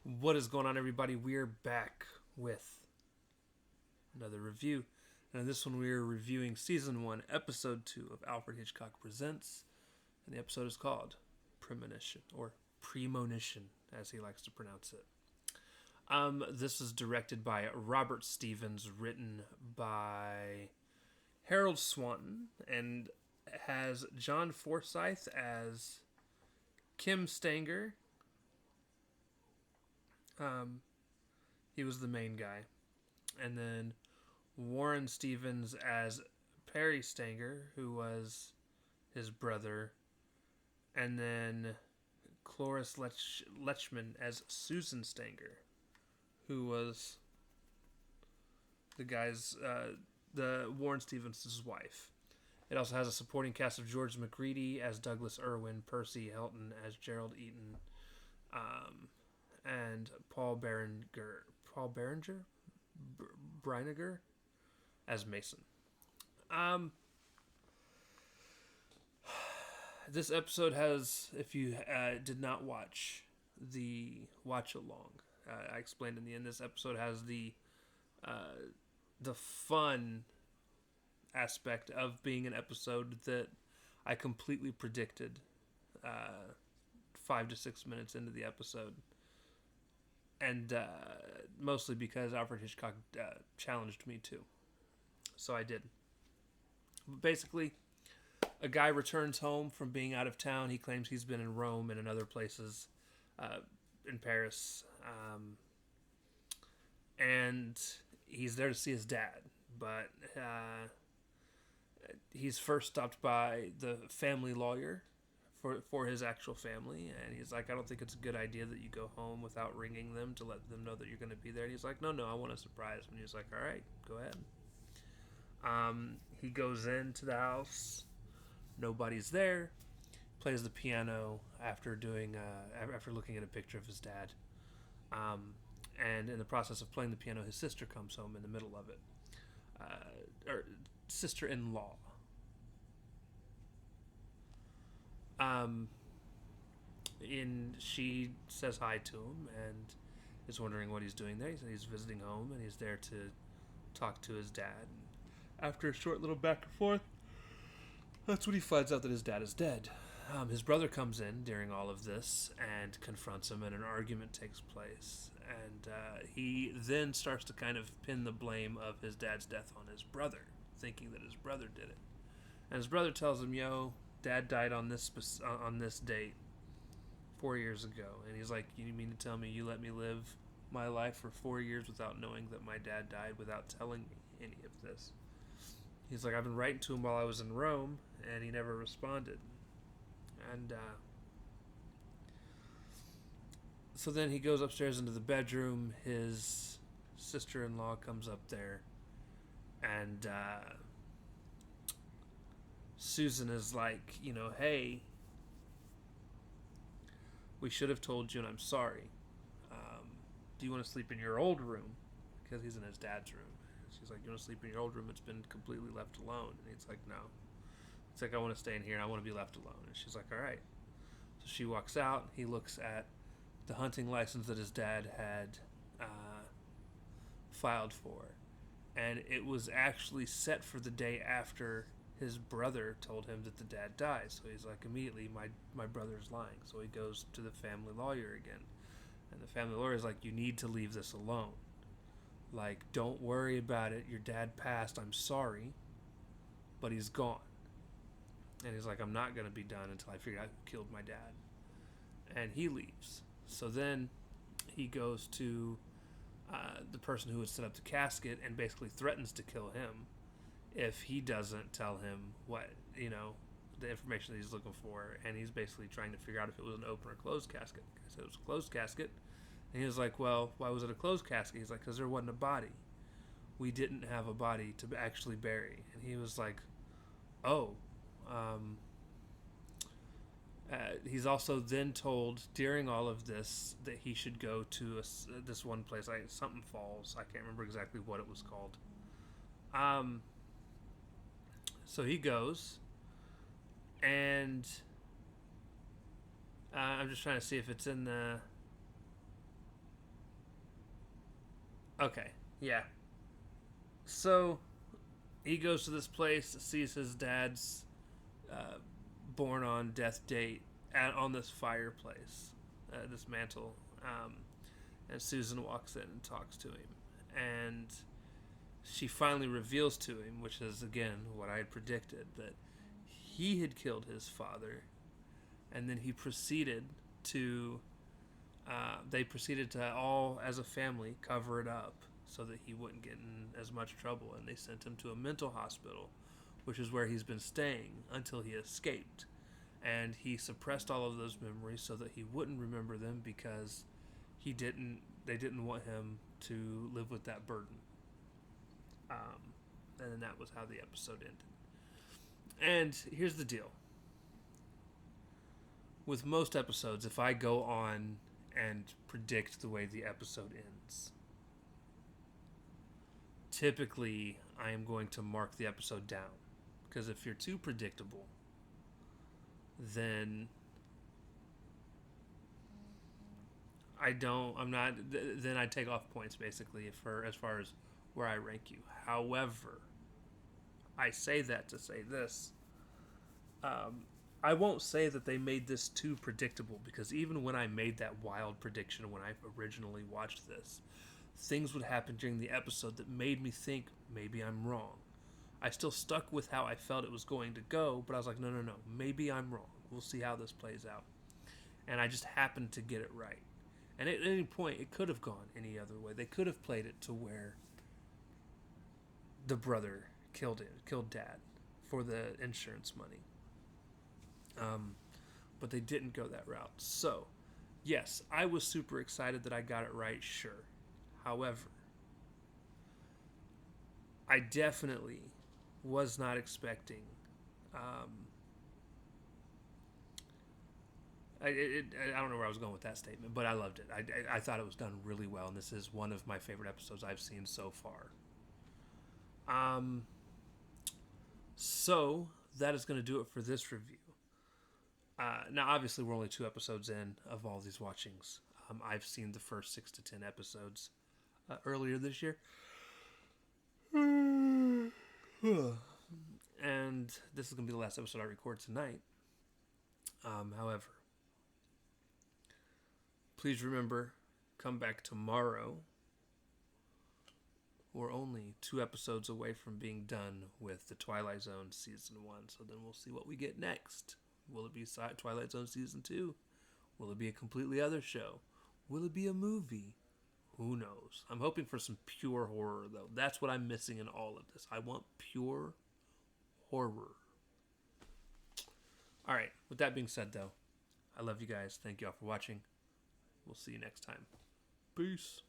What is going on, everybody? We're back with another review. And in this one, we're reviewing Season 1, Episode 2 of Alfred Hitchcock Presents. And the episode is called Premonition, or Premonition, as he likes to pronounce it. This is directed by Robert Stevens, written by Harold Swanton, and has John Forsythe as Kim Stanger. He was the main guy. And then Warren Stevens as Perry Stanger, who was his brother. And then Cloris Lechman as Susan Stanger, who was the Warren Stevens' wife. It also has a supporting cast of George McGready as Douglas Irwin, Percy Helton as Gerald Eaton, and Paul Brinegar as Mason. This episode has, if you did not watch the watch along, I explained in the end. This episode has the fun aspect of being an episode that I completely predicted 5 to 6 minutes into the episode. And mostly because Alfred Hitchcock challenged me to. So I did. But basically, a guy returns home from being out of town. He claims he's been in Rome and in other places, in Paris. And he's there to see his dad. But he's first stopped by the family lawyer for his actual family, and he's like, I don't think it's a good idea that you go home without ringing them to let them know that you're going to be there. And he's like, no, I want to surprise him. And he's like, all right, go ahead. He goes into the house, nobody's there, plays the piano after looking at a picture of his dad, and in the process of playing the piano, his sister comes home in the middle of it, or sister-in-law. And she says hi to him and is wondering what he's doing there. He said he's visiting home and he's there to talk to his dad. And after a short little back and forth, that's when he finds out that his dad is dead. His brother comes in during all of this and confronts him, and an argument takes place. And he then starts to kind of pin the blame of his dad's death on his brother, thinking that his brother did it. And his brother tells him, yo, Dad died on this date 4 years ago. And he's like, you mean to tell me you let me live my life for 4 years without knowing that my dad died, without telling me any of this? He's like, I've been writing to him while I was in Rome, and he never responded. And so then he goes upstairs into the bedroom. His sister-in-law comes up there, and Susan is like, hey, we should have told you, and I'm sorry. Do you want to sleep in your old room? Because he's in his dad's room. She's like, you want to sleep in your old room? It's been completely left alone. And he's like, no. It's like, I want to stay in here and I want to be left alone. And she's like, all right. So she walks out. He looks at the hunting license that his dad had filed for. And it was actually set for the day after his brother told him that the dad died. So he's like, immediately, my brother's lying. So he goes to the family lawyer again. And the family lawyer is like, you need to leave this alone. Like, don't worry about it. Your dad passed. I'm sorry. But he's gone. And he's like, I'm not going to be done until I figure out who killed my dad. And he leaves. So then he goes to the person who would set up the casket and basically threatens to kill him if he doesn't tell him the information that he's looking for. And he's basically trying to figure out if it was an open or closed casket. I said it was a closed casket. And he was like, well, why was it a closed casket? He's like, because there wasn't a body. We didn't have a body to actually bury. And he was like, oh. He's also then told during all of this that he should go to this one place, something Falls. I can't remember exactly what it was called. So he goes, and I'm just trying to see if it's in the Okay, yeah. So he goes to this place, sees his dad's uh, born on death date on this fireplace, this mantle. And Susan walks in and talks to him. And she finally reveals to him, which is, again, what I had predicted, that he had killed his father. And then he proceeded to, they proceeded to all, as a family, cover it up so that he wouldn't get in as much trouble. And they sent him to a mental hospital, which is where he's been staying until he escaped. And he suppressed all of those memories so that he wouldn't remember them because they didn't want him to live with that burden. And then that was how the episode ended. And here's the deal. With most episodes, if I go on and predict the way the episode ends, typically I am going to mark the episode down. Because if you're too predictable, then then I take off points basically for as far as where I rank you. However, I say that to say this. I won't say that they made this too predictable, because even when I made that wild prediction when I originally watched this, things would happen during the episode that made me think maybe I'm wrong. I still stuck with how I felt it was going to go, but I was like, no, maybe I'm wrong. We'll see how this plays out. And I just happened to get it right. And at any point, it could have gone any other way. They could have played it to where the brother killed Dad for the insurance money. But they didn't go that route. So, yes, I was super excited that I got it right, sure. However, I definitely was not expecting. I don't know where I was going with that statement, but I loved it. I thought it was done really well, and this is one of my favorite episodes I've seen so far. So that is going to do it for this review. Now, obviously, we're only 2 episodes in of all these watchings. I've seen the first 6 to 10 episodes earlier this year. And this is going to be the last episode I record tonight. However, please remember, come back tomorrow. We're only 2 episodes away from being done with the Twilight Zone Season 1, so then we'll see what we get next. Will it be Twilight Zone Season 2? Will it be a completely other show? Will it be a movie? Who knows? I'm hoping for some pure horror, though. That's what I'm missing in all of this. I want pure horror. Alright, with that being said, though, I love you guys. Thank you all for watching. We'll see you next time. Peace.